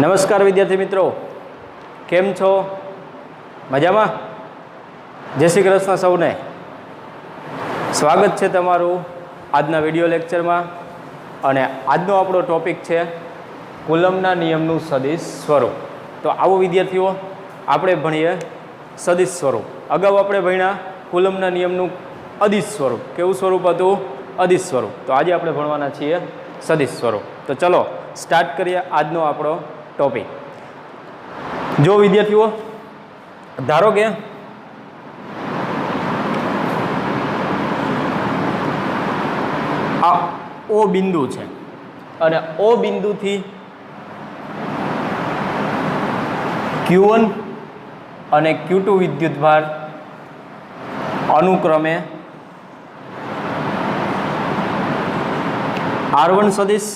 નમસ્કાર વિદ્યાર્થી મિત્રો, કેમ છો? મજામાં? જય શ્રી કૃષ્ણ સૌને. સ્વાગત છે તમારું આજના વિડીયો લેક્ચરમાં. અને આજનો આપણો ટોપિક છે કુલમના નિયમનું સદિશ સ્વરૂપ. તો આવો વિદ્યાર્થીઓ, આપણે ભણીએ સદિશ સ્વરૂપ. અગાઉ આપણે ભણ્યા કુલમના નિયમનું અદિશ સ્વરૂપ. કેવું સ્વરૂપ હતું? અદિશ સ્વરૂપ. તો આજે આપણે ભણવાના છીએ સદિશ સ્વરૂપ. તો ચલો સ્ટાર્ટ કરીએ આજનો આપણો ટોપિક. જો વિદ્યાર્થીઓ, ધારો કે આ ઓ બિંદુ છે અને ઓ બિંદુથી Q1 અને Q2 વિદ્યુતભાર અનુક્રમે R1 સદિશ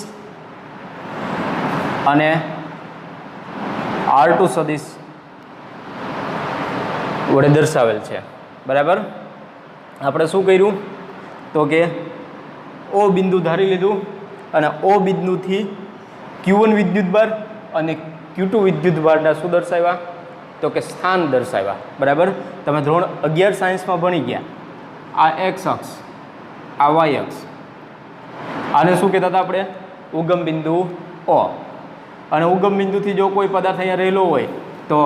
અને R2 સદિશ વડે દર્શાવેલ છે. બરાબર? આપણે શું કર્યું તો કે ઓ બિંદુ ધારી લીધું અને ઓ બિંદુથી Q1 વિદ્યુતભાર અને Q2 વિદ્યુતભારના શું દર્શાવ્યા તો કે સ્થાન દર્શાવ્યા. બરાબર? તમે ધોરણ 11 સાયન્સમાં ભણી ગયા. આ એક્સ અક્ષ, આ વાય અક્ષ, આને શું કહેતા હતા આપણે? ઉગમ બિંદુ O. અને ઉગમ બિંદુથી જો કોઈ પદાર્થ અહીંયા રહેલો હોય તો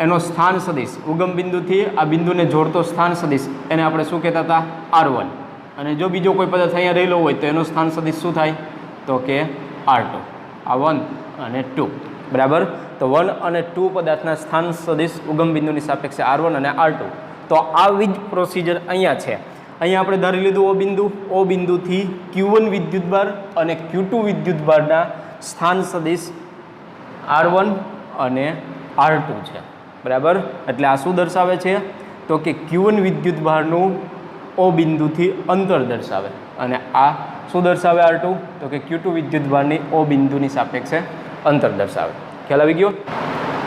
એનો સ્થાન સદિશ, ઉગમ બિંદુથી આ બિંદુને જોડતો સ્થાન સદિશ, એને આપણે શું કહેતા હતા? R1. અને જો બીજો કોઈ પદાર્થ અહીંયા રહેલો હોય તો એનો સ્થાન સદિશ શું થાય તો કે R2. આ 1 અને 2. બરાબર? તો 1 અને 2 પદાર્થના સ્થાન સદિશ ઉગમ બિંદુની સાપેક્ષે R1 અને R2. તો આવી જ પ્રોસિજર અહીંયા છે. અહીંયા આપણે ધારી લીધું ઓ બિંદુ, ઓ બિંદુથી Q1 વિદ્યુતભાર અને Q2 વિદ્યુતભારના સ્થાન સદિશ R1 અને R2 છે. બરાબર? એટલે આ શું દર્શાવે છે તો કે Q1 વિદ્યુતભારનું ઓ બિંદુથી અંતર દર્શાવે અને આ શું દર્શાવે R2 તો કે Q2 વિદ્યુતભારની ઓ બિંદુની સાપેક્ષે અંતર દર્શાવે. ખ્યાલ આવી ગયો?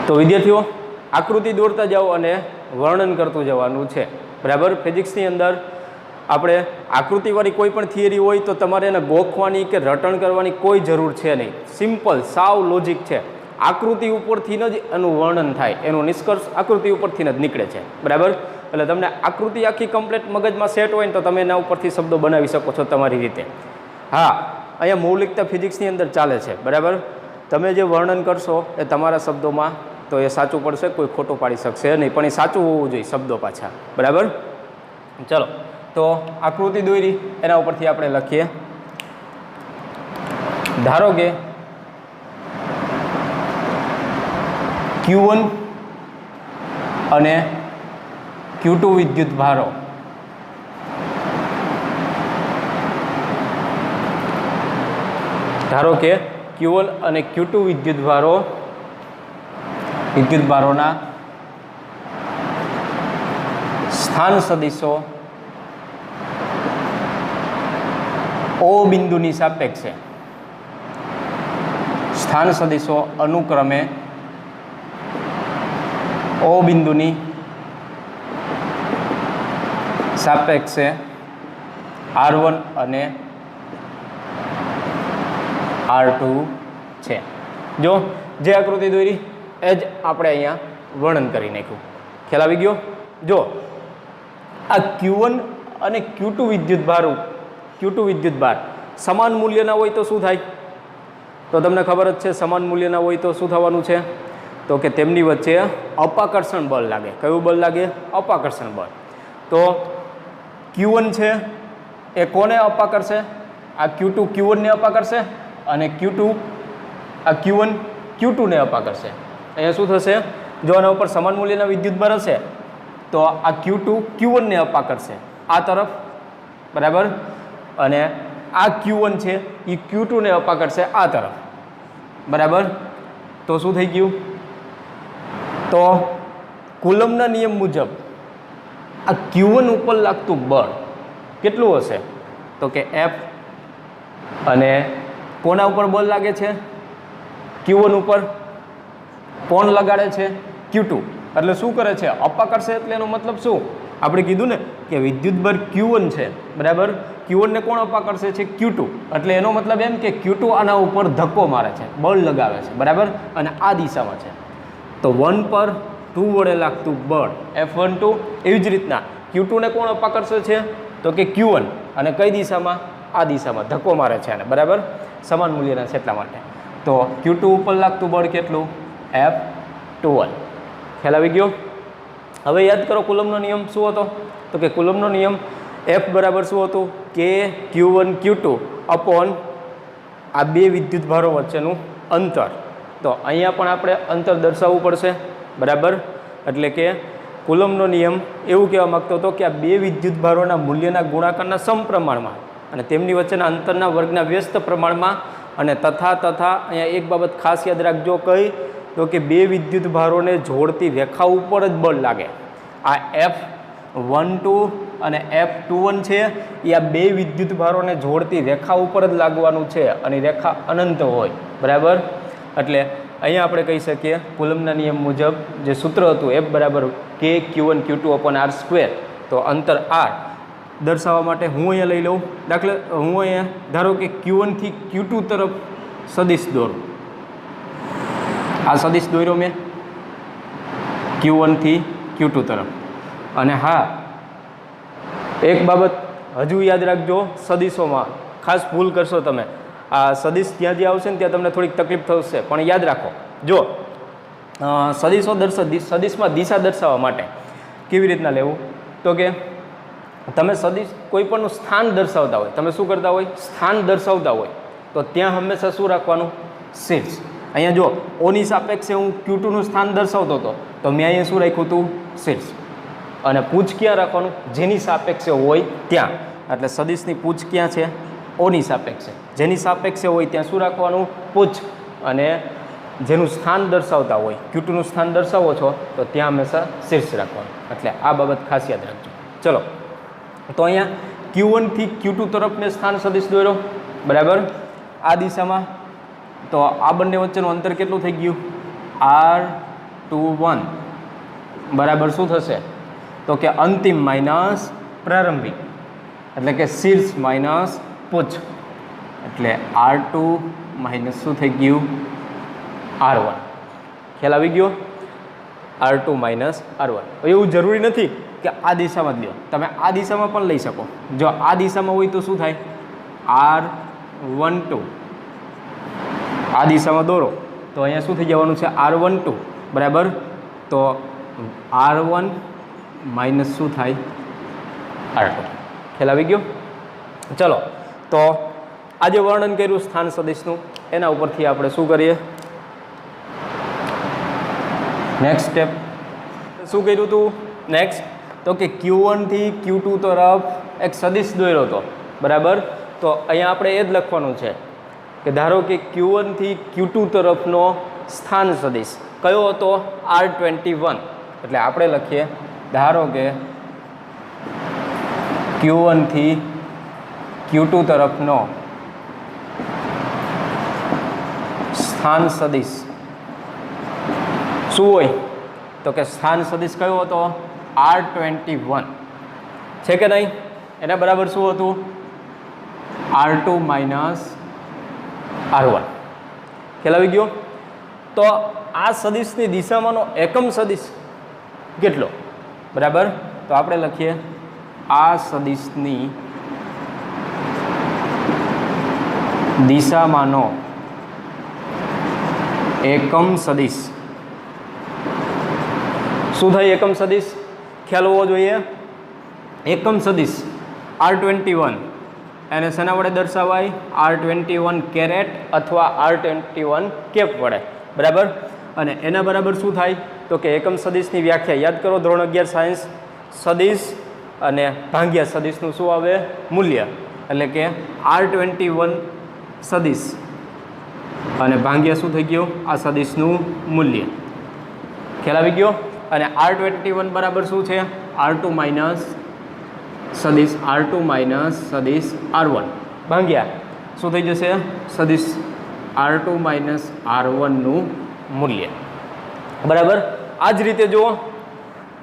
તો વિદ્યાર્થીઓ, આકૃતિ દોરતા જાઓ અને વર્ણન કરતું જવાનું છે. બરાબર? ફિઝિક્સની અંદર આપણે આકૃતિવાળી કોઈ પણ થિયરી હોય તો તમારે એને ગોખવાની કે રટણ કરવાની કોઈ જરૂર છે નહીં. સિમ્પલ, સાવ લોજિક છે. આકૃતિ ઉપરથી જ એનું વર્ણન થાય, એનો નિષ્કર્ષ આકૃતિ ઉપરથી જ નીકળે છે. બરાબર? એટલે તમને આકૃતિ આખી કમ્પ્લીટ મગજમાં સેટ હોય ને તો તમે એના ઉપરથી શબ્દો બનાવી શકો છો તમારી રીતે. હા, અહીંયા મૌલિકતા ફિઝિક્સની અંદર ચાલે છે. બરાબર? તમે જે વર્ણન કરશો એ તમારા શબ્દોમાં તો એ સાચું પડશે, કોઈ ખોટું પાડી શકશે નહીં, પણ એ સાચું હોવું જોઈએ શબ્દો પાછા. બરાબર? ચલો, તો આકૃતિ દોરી એના ઉપરથી આપણે લખીએ. ધારો કે Q1 અને Q2 વિદ્યુતભારો ધારો કે Q1 અને Q2 વિદ્યુતભારોના સ્થાન સદિશો O બિંદુની સાપેક્ષે સ્થાન સદિશો અનુક્રમે O બિંદુની સાપેક્ષે R1 અને R2 છે. જો જે આકૃતિ દોરી એ જ આપણે અહીંયા વર્ણન કરી નાખ્યું. ખ્યાલ આવી ગયો? જો આ Q1 અને Q2 વિદ્યુતભાર સમાન મૂલ્યના હોય તો શું થાય? તો તમને ખબર જ છે, સમાન મૂલ્યના હોય તો શું થવાનું છે તો કે તેમની વચ્ચે અપાકર્ષણ બળ લાગે. કયું બળ લાગે? અપાકર્ષણ બળ. તો Q1 છે એ કોને અપાકર્ષે? આ Q2 Q1 ને અપાકર્ષે અને Q2 આ Q1 Q2 ને અપાકર્ષે. અહીંયા શું થશે? જો આના ઉપર સમાન મૂલ્યના વિદ્યુતભાર હશે તો આ Q2 Q1 ને અપાકર્ષે આ તરફ. બરાબર? અને આ Q1 છે એ Q2 ને અપાકર્ષે આ તરફ. બરાબર? તો શું થઈ ગયું? તો કુલમના નિયમ મુજબ આ Q1 ઉપર લાગતું બળ કેટલું હશે તો કે F. અને કોના ઉપર બળ લાગે છે? Q1 ઉપર. કોણ લગાડે છે? Q2. એટલે શું કરે છે? અપાકર્ષે એટલે એનો મતલબ શું આપણે કીધું ને કે વિદ્યુતભાર Q1 છે બરાબર, Q1 ને કોણ અપા કરશે છે Q2, એટલે એનો મતલબ એમ કે Q2 આના ઉપર ધક્કો મારે છે, બળ લગાવે છે બરાબર, અને આ દિશામાં છે તો 1 પર 2 વડે લાગતું બળ F12, એવી જ રીતના Q2 ને કોણ અપા કરશે છે તો કે Q1, અને કઈ દિશામાં, આ દિશામાં ધક્કો મારે છે અને બરાબર સમાન મૂલ્યના છે એટલા માટે, તો Q2 ઉપર લાગતું બળ કેટલું F12. ખ્યાલ આવી ગયો? હવે યાદ કરો કુલમનો નિયમ શું હતો, તો કે કુલમનો નિયમ F બરાબર શું હતું કે Q1 Q2 અપોન આ બે વિદ્યુત ભારો વચ્ચેનું અંતર. તો અહીંયા પણ આપણે અંતર દર્શાવવું પડશે બરાબર, એટલે કે કુલમનો નિયમ એવું કહેવા માગતો હતો કે આ બે વિદ્યુત ભારોના મૂલ્યના ગુણાકારના સમપ્રમાણમાં અને તેમની વચ્ચેના અંતરના વર્ગના વ્યસ્ત પ્રમાણમાં, અને તથા અહીંયા એક બાબત ખાસ યાદ રાખજો, કઈ તો કે બે વિદ્યુત ભારોને જોડતી રેખા ઉપર જ બળ લાગે. આ F12 અને F21 છે એ આ બે વિદ્યુત ભારોને જોડતી રેખા ઉપર જ લાગવાનું છે, અને રેખા અનંત હોય બરાબર. એટલે અહીંયા આપણે કહી શકીએ કુલમના નિયમ મુજબ જે સૂત્ર હતું F બરાબર કે Q1 Q2 અપોન R², તો અંતર R દર્શાવવા માટે હું અહીંયા લઈ લઉં દાખલા, હું અહીંયા ધારો કે Q1 થી Q2 તરફ સદિશ દોરું, આ સદિશ દોર્યો મેં Q1 થી Q2 તરફ, અને હા એક બાબત હજુ યાદ રાખજો, સદિશોમાં ખાસ ભૂલ કરશો તમે, આ સદિશ જ્યાં આવશે ને ત્યાં તમને થોડીક તકલીફ થશે, પણ યાદ રાખો જો સદિશમાં દિશા દર્શાવવા માટે કેવી રીતના લેવું, તો કે તમે સદિશ કોઈ પણનું સ્થાન દર્શાવતા હોય, તમે શું કરતા હોય સ્થાન દર્શાવતા હોય તો ત્યાં હંમેશા શું રાખવાનું શીર્ષ. અહીંયા જો ઓની સાપેક્ષે હું Q2નું સ્થાન દર્શાવતો હતો તો મેં અહીંયા શું રાખ્યું હતું શીર્ષ, અને પૂછ ક્યાં રાખવાનું જેની સાપેક્ષે હોય ત્યાં, એટલે સદિશની પૂછ ક્યાં છે ઓની સાપેક્ષે, જેની સાપેક્ષે હોય ત્યાં શું રાખવાનું પૂછ, અને જેનું સ્થાન દર્શાવતા હોય Q2નું સ્થાન દર્શાવો છો તો ત્યાં હંમેશા શીર્ષ રાખવાનું, એટલે આ બાબત ખાસ યાદ રાખજો. ચલો તો અહીંયા Q1 થી Q2 તરફ મેં સ્થાન સદિશ દોર્યો બરાબર, આ દિશામાં, તો આ બંને વચ્ચેનું અંતર કેટલું થઈ ગયું R21 બરાબર શું થશે તો કે અંતિમ માઇનસ પ્રારંભિક, એટલે કે શીર્ષ માઇનસ પૂછ, એટલે R2 માઇનસ શું થઈ ગયું R1. ખ્યાલ આવી ગયો? R2 minus R1. એવું જરૂરી નથી કે આ દિશામાં જ લો, તમે આ દિશામાં પણ લઈ શકો, જો આ દિશામાં હોય તો શું થાય R12, આ દિશામાં દોરો તો અહીંયા શું થઈ જવાનું છે R12 બરાબર, તો R1 માઇનસ શું થાય R2. ખ્યાલ આવી ગયો? ચલો તો આજે વર્ણન કર્યું સ્થાન સદિશનું, એના ઉપરથી આપણે શું કરીએ નેક્સ્ટ સ્ટેપ, શું કર્યું હતું નેક્સ્ટ, તો કે Q1 થી Q2 તરફ એક સદિશ દોર્યો હતો બરાબર, તો અહીંયા આપણે એ જ લખવાનું છે કે ધારો કે Q1 થી Q2 તરફનો સ્થાન સદિશ કયો હતો R21, એટલે આપણે લખીએ ધારો કે Q1 થી Q2 તરફનો સ્થાન સદિશ શું હોય તો કે સ્થાન સદિશ કયો હતો R21 છે કે નહીં, એના બરાબર શું હતું R2 માઇનસ R1. ખ્યાલ આવી ગયો? તો આ સદિશની દિશામાંનો એકમ સદિશ કેટલો બરાબર, તો આપણે લખીએ આ સદિશની દિશામાંનો એકમ સદિશ શું થાય એકમ સદિશ ખ્યાલ હોવો જોઈએ. એકમ સદિશ R21 એને શેના વડે દર્શાવાય R21 કેરેટ અથવા R21 કેપ વડે બરાબર, અને એના બરાબર શું થાય તો કે એકમ સદિશની વ્યાખ્યા યાદ કરો ધોરણ 11 સાયન્સ, સદિશ અને ભાંગ્યા સદિશનું શું આવે મૂલ્ય, એટલે કે R21 સદિશ અને ભાંગ્યા શું થઈ ગયું આ સદિશનું મૂલ્ય. ખ્યાલ આવી ગયો? અને R21 બરાબર શું છે R2 માઇનસ સદિશ R1 ભાંગ્યા શું થઈ જશે સદિશ R2 માઇનસ R1 નું મૂલ્ય બરાબર. આ જ રીતે જુઓ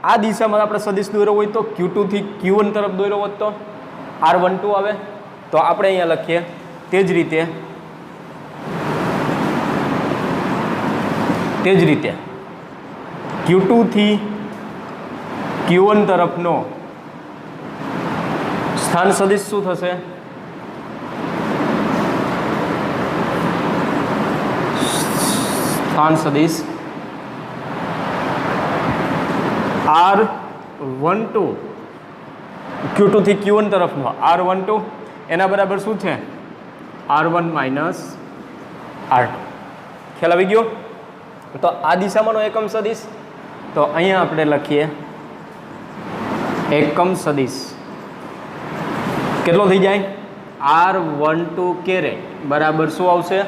આ દિશામાં આપણે સદિશ દોર્યો હોય તો Q2 થી Q1 તરફ દોર્યો હોત તો R12 આવે. તો આપણે અહીંયા લખીએ તે જ રીતે Q2 થી Q1 તરફનો સ્થાન સદિશ શું થશે? સ્થાન સદિશ R12 Q2 થી Q1 તરફનો R12 એના બરાબર શું છે? R1 minus R2. ખ્યાલ આવી ગયો? તો આ દિશામાંનો એકમ સદિશ, તો અહીંયા આપણે લખીએ એકમ સદિશ કેટલો થઈ જાય? R12 કેરેટ બરાબર શું આવશે?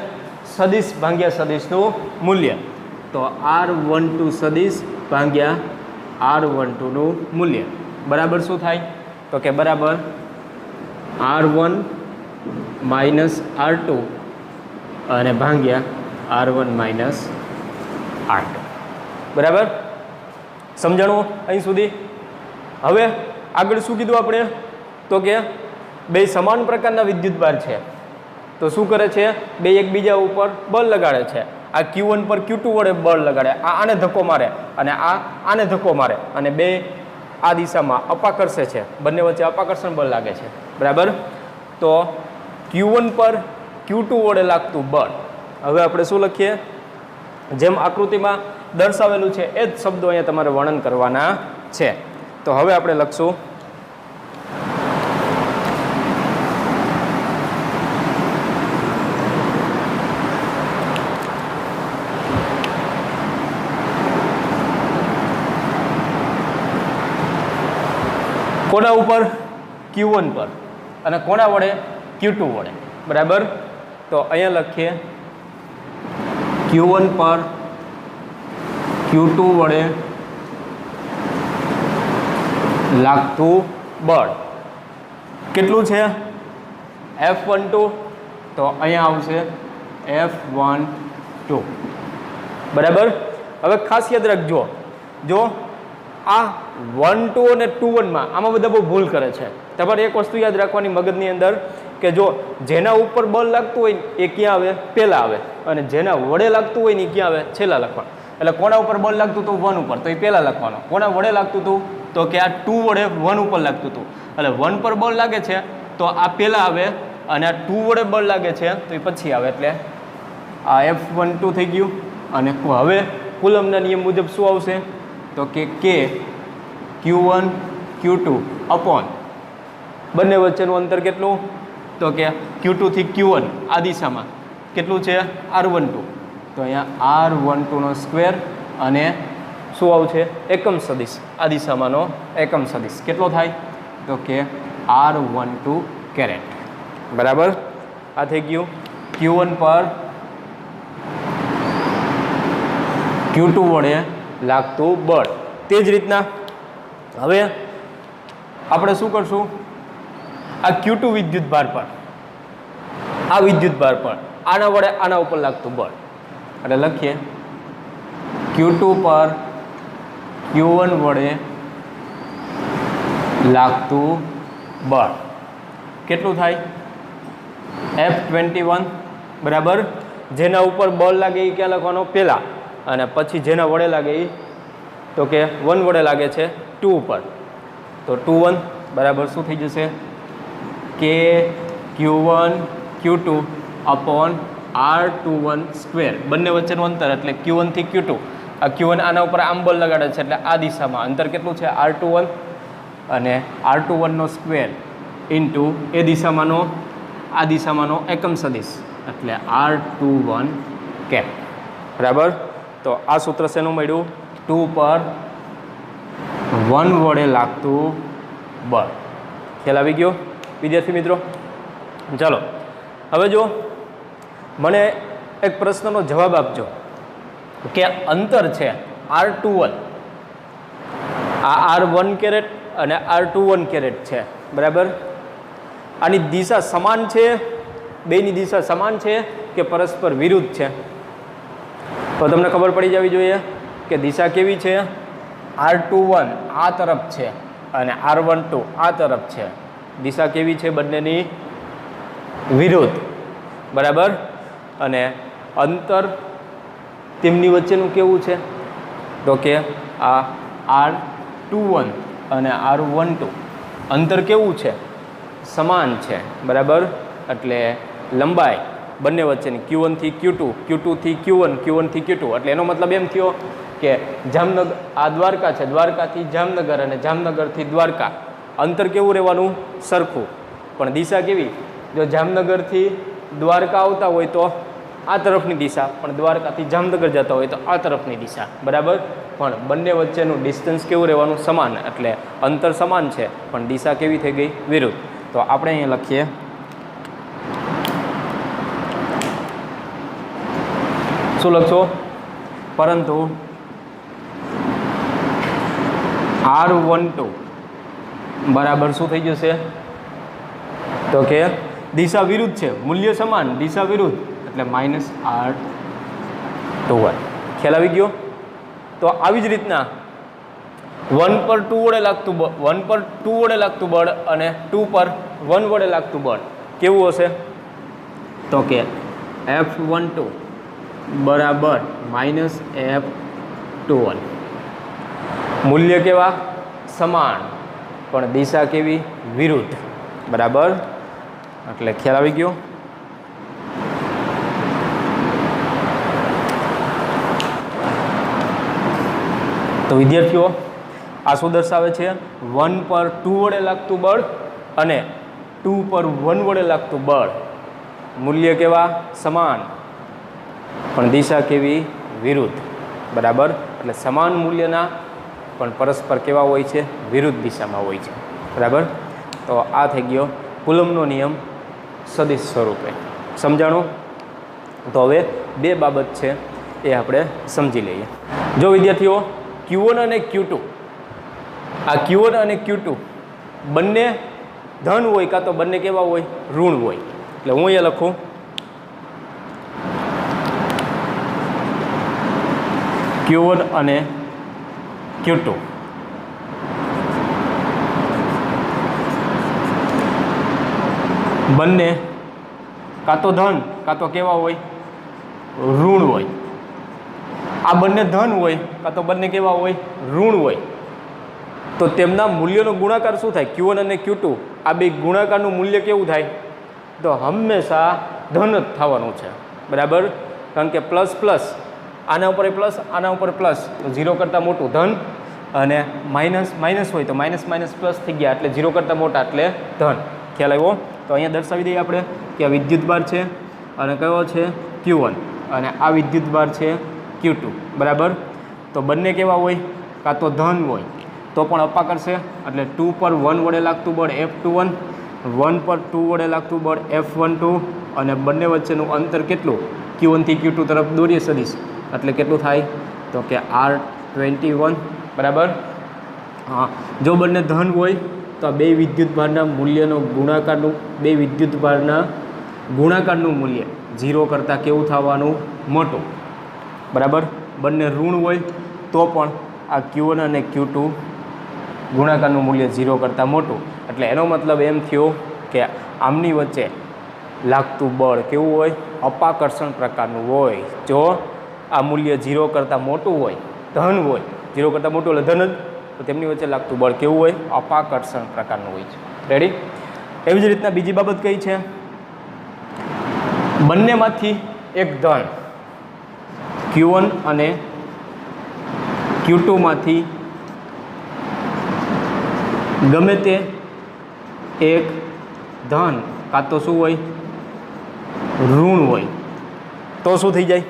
સદિશ ભાગ્યા સદિશનું મૂલ્ય. તો R12 સદિશ ભાગ્યા R12 નું મૂલ્ય બરાબર શું થાય? તો કે બરાબર R1 માઇનસ R2 અને ભાગ્યા R1 માઇનસ R2. બરાબર સમજાણું અહીં સુધી? હવે આગળ શું કીધું આપણે? તો કે બે સમાન પ્રકારના વિદ્યુતભાર છે તો શું કરે છે? બે એકબીજા ઉપર બળ લગાડે છે. આ Q1 પર Q2 વડે બળ લગાડે, આ આને ધક્કો મારે અને આ આને ધક્કો મારે અને બે આ દિશામાં અપાકર્ષે છે, બંને વચ્ચે અપાકર્ષણ બળ લાગે છે. બરાબર. તો Q1 પર Q2 વડે લાગતું બળ હવે આપણે શું લખીએ? જેમ આકૃતિમાં દર્શાવેલું છે એ જ શબ્દો અહીંયા તમારે વર્ણન કરવાના છે. તો હવે આપણે લખશું કોના ઉપર? Q1 પર અને કોના વડે? Q2 વડે. બરાબર. તો અહીંયા લખીએ Q1 પર Q2 વડે લાગતું બળ કેટલું છે? F12. તો અહીંયા આવશે F12. બરાબર. હવે ખાસ યાદ રાખજો, જો આ 1 2 અને 2 1 માં આમાં બધા બહુ ભૂલ કરે છે. તમારે એક વસ્તુ યાદ રાખવાની મગજની અંદર કે જો જેના ઉપર બળ લાગતું હોય ને એ ક્યાં આવે? પહેલા આવે. અને જેના વડે લાગતું હોય ને એ ક્યાં આવે? છેલ્લા લખવાનું. એટલે કોના ઉપર બળ લાગતું હતું? 1 ઉપર, તો એ પહેલા લખવાનો. કોના વડે લાગતું હતું? તો કે આ 2 વડે 1 ઉપર લાગતું હતું. એટલે 1 પર બળ લાગે છે તો આ પહેલા આવે અને આ 2 વડે બળ લાગે છે તો એ પછી આવે. એટલે આ F12 થઈ ગયું. અને હવે કુલમના નિયમ મુજબ શું આવશે? તો કે Q1 Q2 અપોન બંને વચ્ચેનું અંતર કેટલું? તો કે Q2 થી Q1 આ દિશામાં કેટલું છે? R12. તો અહીંયા R12 નો સ્ક્વેર અને શું આવશે? એકમ સદિશ. આ દિશામાંનો એકમ સદિશ કેટલો થાય? તો કે R12 કેરેટ. બરાબર. આ થઈ ગયું Q1 પર Q2 વડે લાગતું બળ. તે જ રીતના હવે આપણે શું કરશું? આ Q2 વિદ્યુતભાર પર, આ વિદ્યુતભાર પર આના વડે આના ઉપર લાગતું બળ એટલે લખીએ Q2 પર Q1 વડે લાગતું બળ કેટલું થાય? F21. બરાબર. જેના ઉપર બળ લાગે એ ક્યાં લખવાનો? પહેલા. અને પછી જેના વડે લાગે એ તો કે 1 વડે લાગે છે 2 ઉપર. તો 2 1 બરાબર શું થઈ જશે? કે Q1 Q2 upon R21 square. બંને વચ્ચેનું અંતર એટલે Q1 થી Q2. આ Q1 આના ઉપર આમ બળ લગાડે છે એટલે આ દિશામાં અંતર કેટલું છે? R21 અને R21 નો સ્ક્વેર ઇન્ટુ એ દિશામાંનો આ દિશામાંનો એકમ સદિશ એટલે R21 કેપ. બરાબર. તો આ સૂત્ર શેનું મળ્યું? 2 પર 1 વડે લાગતું બળ. ખ્યાલ આવી ગયો વિદ્યાર્થી મિત્રો? ચાલો હવે જો મને એક પ્રશ્નનો જવાબ આપજો કે અંતર છે R21, આ R1 કેરેટ અને R21 કેરેટ છે. બરાબર. આની દિશા સમાન છે? બેની દિશા સમાન છે કે પરસ્પર વિરુદ્ધ છે? તો તમને ખબર પડી જવી જોઈએ કે દિશા કેવી છે? R21 આ તરફ છે અને R12 આ તરફ છે. દિશા કેવી છે? બંનેની વિરુદ્ધ. બરાબર. અને અંતર તેમની વચ્ચેનું કેવું છે? તો કે આ R21 અને R12 અંતર કેવું છે? સમાન છે. બરાબર. એટલે લંબાઈ બંને વચ્ચેની Q1 થી Q2, Q2 થી Q1, Q1 થી Q2. એટલે એનો મતલબ એમ થયો કે જામનગર, આ દ્વારકા છે, દ્વારકાથી જામનગર અને જામનગરથી દ્વારકા, અંતર કેવું રહેવાનું? સરખું. પણ દિશા કેવી? જો જામનગરથી દ્વારકા આવતા હોય તો આ તરફની દિશા, પણ દ્વારકાથી જામનગર જતા હોય તો આ તરફની દિશા. બરાબર. પણ બંને વચ્ચેનું ડિસ્ટન્સ કેવું રહેવાનું? સમાન. એટલે અંતર સમાન છે પણ દિશા કેવી થઈ ગઈ? વિરુદ્ધ. તો આપણે અહીંયા લખીએ શું લખશો? પરંતુ R12 બરાબર શું થઈ જશે? તો કે દિશા વિરુદ્ધ છે, મૂલ્ય સમાન, દિશા વિરુદ્ધ, એટલે -R21. ખ્યાલ આવી ગયો? તો આવી જ રીતના 1 પર 2 વડે લાગતું બળ, 1 પર 2 વડે લાગતું બળ અને 2 પર 1 વડે લાગતું બળ કેવું હશે? તો કે F12 બરાબર -F21. મૂલ્ય કેવા? સમાન, પણ દિશા કેવી? વિરુદ્ધ. બરાબર. એટલે ખ્યાલ આવી ગયો? તો વિદ્યાર્થીઓ, આ શું દર્શાવે છે? 1 પર 2 વડે લાગતું બળ અને 2 પર 1 વડે લાગતું બળ મૂલ્ય કેવા? સમાન, પણ દિશા કેવી? વિરુદ્ધ. બરાબર. એટલે સમાન મૂલ્યના પણ પરસ્પર કેવા હોય છે? વિરુદ્ધ દિશામાં હોય છે. બરાબર. તો આ થઈ ગયો કુલમનો નિયમ સદિશ સ્વરૂપે. સમજાણું? તો હવે બે બાબત છે એ આપણે સમજી લઈએ. જો વિદ્યાર્થીઓ, Q1 અને Q2, આ Q1 અને Q2 બંને ધન હોય કાં તો બંને કેવા હોય? ઋણ હોય. એટલે હું અહીંયા લખું Q1 અને Q2 બંને કાં તો ધન કાં તો કેવા હોય? ઋણ હોય. આ બંને ધન હોય કાં તો બંને કેવા હોય? ઋણ હોય. તો તેમના મૂલ્યનો ગુણાકાર શું થાય? Q1 અને Q2 આ બે ગુણાકારનું મૂલ્ય કેવું થાય? તો હંમેશા ધન જ થવાનું છે. બરાબર. કારણ કે પ્લસ પ્લસ, આના ઉપર પ્લસ, આના ઉપર પ્લસ, તો 0 કરતાં મોટું ધન, અને માઇનસ માઇનસ હોય તો માઇનસ માઇનસ પ્લસ થઈ ગયા એટલે 0 કરતાં મોટા એટલે ધન. ખ્યાલ આવ્યો? તો અહીંયા દર્શાવી દઈએ આપણે કે આ વિદ્યુતભાર છે અને કયો છે? Q1, અને આ વિદ્યુતભાર છે Q2. બરાબર. તો બંને કેવા હોય? કાં તો ધન હોય તો પણ અપ્પા કરશે, એટલે 2 પર 1 વડે લાગતું બળ F21, 1 પર 2 વડે લાગતું બળ F12, અને બંને વચ્ચેનું અંતર કેટલું? Q1 થી Q2 તરફ દોરીએ સદિશ, એટલે કેટલું થાય? તો કે R21. બરાબર. હા, જો બંને ધન હોય તો આ બે વિદ્યુતભારના મૂલ્યનો ગુણાકારનું, બે વિદ્યુતભારના ગુણાકારનું મૂલ્ય 0 કરતાં કેવું થવાનું? મોટું. બરાબર. બંને ઋણ હોય તો પણ આ Q1 અને Q2 ગુણાકારનું મૂલ્ય 0 કરતાં મોટું. એટલે એનો મતલબ એમ થયો કે આમની વચ્ચે લાગતું બળ કેવું હોય? અપાકર્ષણ પ્રકારનું હોય. જો આ મૂલ્ય 0 કરતાં મોટું હોય, ધન હોય, 0 કરતાં મોટું એટલે ધન જ, તો તેમની વચ્ચે લાગતું બળ કેવું હોય? અપાકર્ષણ પ્રકારનું હોય છે. રેડી? એવી જ રીતના બીજી બાબત કઈ છે? બંનેમાંથી એક ધન, Q1 અને Q2 માંથી ગમે તે એક ધન કાં તો શું હોય? ઋણ હોય. તો શું થઈ જાય?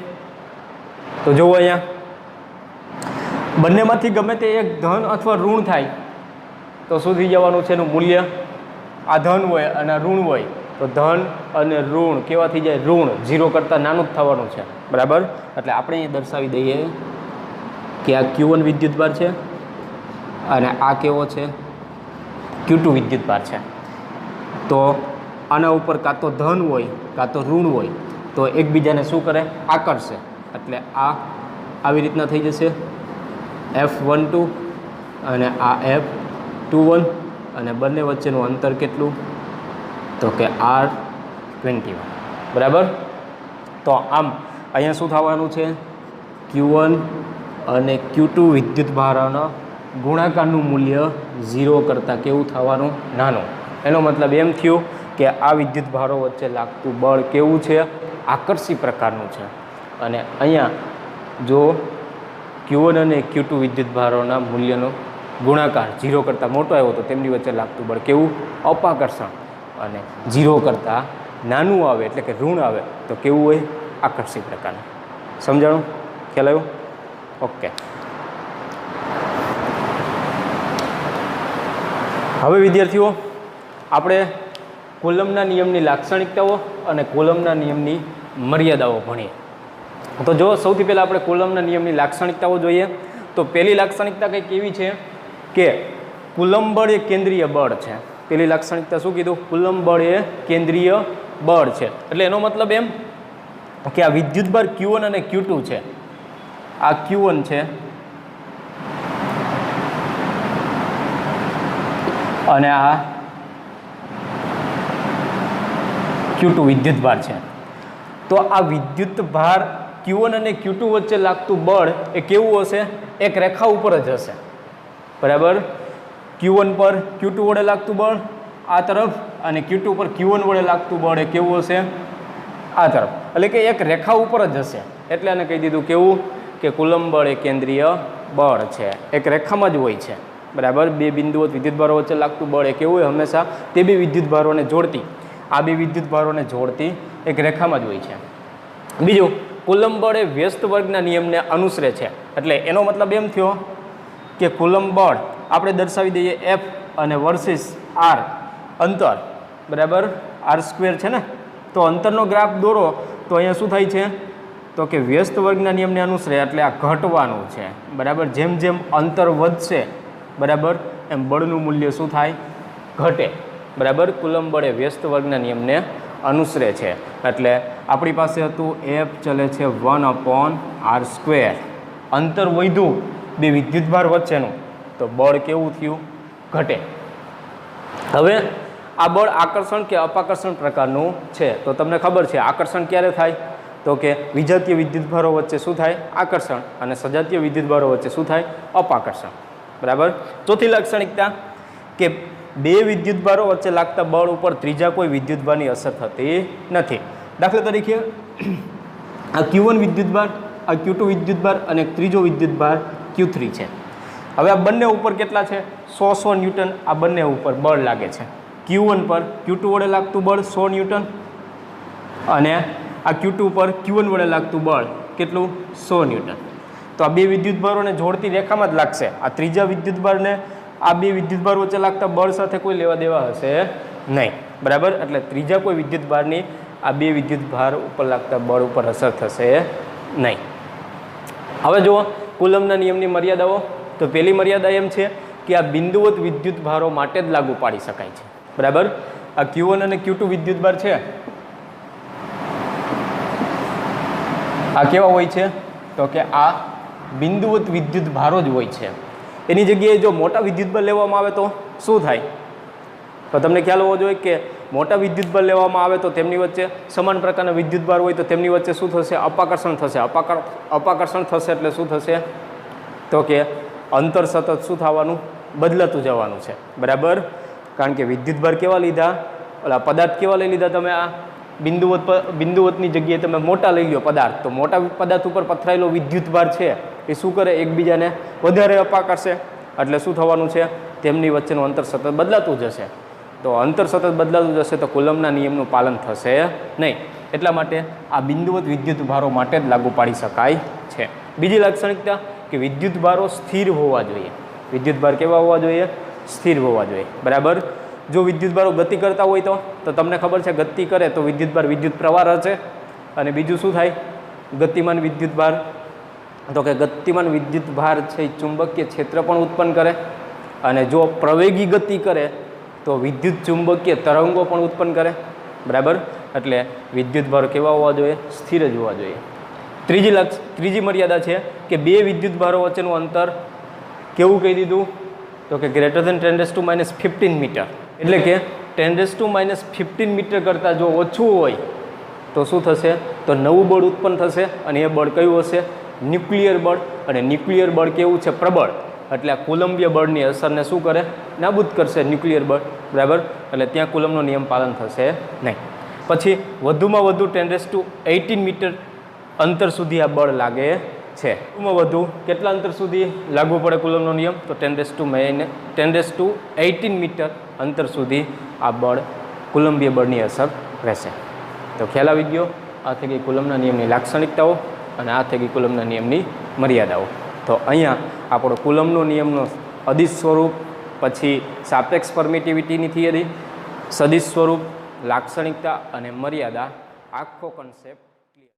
તો જુઓ અહીંયા, બંનેમાંથી ગમે તે એક ધન અથવા ઋણ થાય તો શું થઈ જવાનું છે? એનું મૂલ્ય, આ ધન હોય અને ઋણ હોય તો ધન અને ઋણ કેવા થઈ જાય? ઋણ. 0 કરતાં નાનું જ થવાનું છે. બરાબર. એટલે આપણે અહીંયા દર્શાવી દઈએ કે આ Q1 વિદ્યુતભાર છે અને આ કેવો છે? Q2 વિદ્યુતભાર છે. તો આના ઉપર કાં તો ધન હોય કાં તો ઋણ હોય તો એકબીજાને શું કરે? આકર્ષે. એટલે આ આવી રીતના થઈ જશે F12 અને આ F21 અને બંને વચ્ચેનું અંતર કેટલું તો કે R21 બરાબર. તો આમ અહીંયા શું થવાનું છે Q1 અને Q2 વિદ્યુત ભારોના ગુણાકારનું મૂલ્ય 0 કરતાં કેવું થવાનું નાનું. એનો મતલબ એમ થયું કે આ વિદ્યુત ભારો વચ્ચે લાગતું બળ કેવું છે આકર્ષી પ્રકારનું છે. અને અહીંયા જો Q1 અને Q2 વિદ્યુત ભારોના મૂલ્યનો ગુણાકાર 0 કરતાં મોટો આવ્યો તો તેમની વચ્ચે લાગતું બળ કેવું અપાકર્ષણ, અને 0 કરતાં નાનું આવે એટલે કે ઋણ આવે તો કેવું હોય આકર્ષી પ્રકારનું. સમજાણું? ખ્યાલ આવ્યો? ઓકે. હવે વિદ્યાર્થીઓ આપણે કુલમ્બના નિયમની લાક્ષણિકતાઓ અને કુલમ્બના નિયમની મર્યાદાઓ ભણીએ. તો જો સૌથી પહેલાં આપણે કુલમ્બના નિયમની લાક્ષણિકતાઓ જોઈએ તો પહેલી લાક્ષણિકતા કંઈક એવી છે કે કુલમ્બ બળ એ કેન્દ્રીય બળ છે. પહેલી લાક્ષણિકતા શું કીધું? કુલમ્બ બળ એ કેન્દ્રીય બળ છે. એટલે એનો મતલબ એમ કે આ વિદ્યુતભાર Q1 અને Q2 છે. આ Q1 છે અને આ Q2 વિદ્યુતભાર છે. તો આ વિદ્યુતભાર Q1 અને Q2 વચ્ચે લાગતું બળ એ કેવું હશે? એક રેખા ઉપર જ હશે. બરાબર. Q1 પર Q2 વડે લાગતું બળ આ તરફ અને Q2 પર Q1 વડે લાગતું બળ એ કેવું હશે? આ તરફ. એટલે કે એક રેખા ઉપર જ હશે. એટલે એને કહી દીધું કેવું કે કુલમ્બ બળ એ કેન્દ્રીય બળ છે, એક રેખામાં જ હોય છે. બરાબર. બે બિંદુઓ વિદ્યુતભારો વચ્ચે લાગતું બળ એ કેવું હોય હંમેશા તે બે વિદ્યુતભારોને જોડતી, આ બે વિદ્યુતભારોને જોડતી એક રેખામાં જ હોય છે. બીજું, કુલમ્બ બળ એ વ્યસ્ત વર્ગના નિયમને અનુસરે છે. એટલે એનો મતલબ એમ થયો કે કુલમ્બ બળ આપણે દર્શાવી દઈએ F અને વર્સિસ R અંતર, બરાબર. R² છે ને, તો અંતરનો ગ્રાફ દોરો તો અહીંયા શું થાય છે તો કે વ્યસ્ત વર્ગના નિયમને અનુસરે એટલે આ ઘટવાનું છે. બરાબર. જેમ જેમ અંતર વધશે બરાબર એમ બળનું મૂલ્ય શું થાય? ઘટે. બરાબર. કુલમ્બ બળ એ વ્યસ્ત વર્ગના નિયમને અનુસરે છે. એટલે આપણી પાસે હતું F ચલે છે 1/R². અંતર વધ્યું બે વિદ્યુતભાર વચ્ચેનું તો બળ કેવું થયું? ઘટે. હવે આ બળ આકર્ષણ કે અપાકર્ષણ પ્રકારનું છે. તો તમને ખબર છે આકર્ષણ ક્યારે થાય તો કે વિજાતીય વિદ્યુતભારો વચ્ચે શું થાય? આકર્ષણ. અને સજાતીય વિદ્યુતભારો વચ્ચે શું થાય? અપાકર્ષણ. બરાબર. ચોથી લાક્ષણિકતા કે બે વિદ્યુતભારો વચ્ચે લાગતા બળ ઉપર ત્રીજા કોઈ વિદ્યુતભારની અસર થતી નથી. દાખલા તરીકે આ Q1 વિદ્યુતભાર, આ Q2 વિદ્યુતભાર અને ત્રીજો વિદ્યુતભાર Q3 છે. હવે આ બંને ઉપર કેટલા છે? 100 ન્યૂટન આ બંને ઉપર બળ લાગે છે. Q1 પર Q2 વડે લાગતું બળ 100 ન્યૂટન અને આ Q2 પર Q1 વડે લાગતું બળ કેટલું? 100 ન્યૂટન. તો આ બે વિદ્યુતભારોને જોડતી રેખામાં જ લાગશે. આ ત્રીજા વિદ્યુતભારને આ બે વિદ્યુતભાર વચ્ચે લાગતા બળ સાથે કોઈ લેવા દેવા હશે નહીં. બરાબર. એટલે ત્રીજા કોઈ વિદ્યુતભારની આ બે વિદ્યુતભાર ઉપર લાગતા બળ ઉપર અસર થશે નહીં. હવે જુઓ કુલમ્બના નિયમની મર્યાદાઓ. તો પહેલી મર્યાદા એમ છે કે આ બિંદુવત વિદ્યુતભારો માટે જ લાગુ પાડી શકાય છે. બરાબર. આ Q1 અને Q2 વિદ્યુતભાર છે આ કેવા હોય છે તો કે આ બિંદુવત વિદ્યુતભારો જ હોય છે. એની જગ્યાએ જો મોટા વિદ્યુતભાર લેવામાં આવે તો શું થાય? તો તમને ખ્યાલ હોવો જોઈએ કે મોટા વિદ્યુતભાર લેવામાં આવે તો તેમની વચ્ચે સમાન પ્રકારના વિદ્યુતભાર હોય તો તેમની વચ્ચે શું થશે? અપાકર્ષણ થશે. અપાકર્ષણ થશે એટલે શું થશે તો કે અંતર સતત શું થવાનું? બદલાતું જવાનું છે. બરાબર. કારણ કે વિદ્યુતભાર કેવા લીધા? ઓલા પદાર્થ કેવા લઈ લીધા તમે? આ બિંદુવતની જગ્યાએ તમે મોટા લઈ લો પદાર્થ. તો મોટા પદાર્થ ઉપર પથરાયેલો વિદ્યુતભાર છે એ શું કરે? એકબીજાને વધારે અપાકર્ષે. એટલે શું થવાનું છે? તેમની વચ્ચેનું અંતર સતત બદલાતું જશે. તો અંતર સતત બદલાતું જશે તો કુલમ્બના નિયમનું પાલન થશે નહીં. એટલા માટે આ બિંદુવત વિદ્યુતભારો માટે જ લાગુ પાડી શકાય છે. બીજી લાક્ષણિકતા કે વિદ્યુતભારો સ્થિર હોવા જોઈએ. વિદ્યુતભાર કેવા હોવા જોઈએ? સ્થિર હોવા જોઈએ. બરાબર. જો વિદ્યુતભારો ગતિ કરતા હોય તો તમને ખબર છે ગતિ કરે તો વિદ્યુતભાર વિદ્યુત પ્રવાહ રચે. અને બીજું શું થાય? ગતિમાન વિદ્યુતભાર. તો કે ગતિમાન વિદ્યુતભાર છે એ ચુંબકીય ક્ષેત્ર પણ ઉત્પન્ન કરે. અને જો પ્રવેગી ગતિ કરે તો વિદ્યુત ચુંબકીય તરંગો પણ ઉત્પન્ન કરે. બરાબર. એટલે વિદ્યુતભાર કેવા હોવા જોઈએ? સ્થિર જ હોવા જોઈએ. ત્રીજી મર્યાદા છે કે બે વિદ્યુતભારો વચ્ચેનું અંતર કેવું કહી દીધું? તો કે ગ્રેટર દેન 10⁻15 મીટર, એટલે કે 10⁻15 મીટર કરતાં જો ઓછું હોય તો શું થશે, તો નવું બળ ઉત્પન્ન થશે અને એ બળ કયું હશે, ન્યુક્લિયર બળ. અને ન્યુક્લિયર બળ કેવું છે, પ્રબળ, એટલે આ કુલંબીય બળની અસરને શું કરે, નાબૂદ કરશે ન્યુક્લિયર બળ, બરાબર. એટલે ત્યાં કુલમનો નિયમ પાલન થશે નહીં. પછી વધુમાં વધુ 10⁻18 મીટર અંતર સુધી આ બળ લાગે છે. વધુમાં વધુ કેટલા અંતર સુધી લાગુ પડે કુલમનો નિયમ, તો 10⁻18 મીટર અંતર સુધી આ બળ કુલંબીય બળની અસર રહેશે. તો ખ્યાલ આવી ગયો. આ થઈ ગઈ કુલમના નિયમની લાક્ષણિકતાઓ અને આ થઈ ગઈ કુલમના નિયમની મર્યાદાઓ. તો અહીંયા આપણો કુલમનો નિયમનો અદિશ સ્વરૂપ, પછી સાપેક્ષ પરમિટિવિટીની થિયરી, સદિશ સ્વરૂપ, લાક્ષણિકતા અને મર્યાદા આખો કન્સેપ્ટ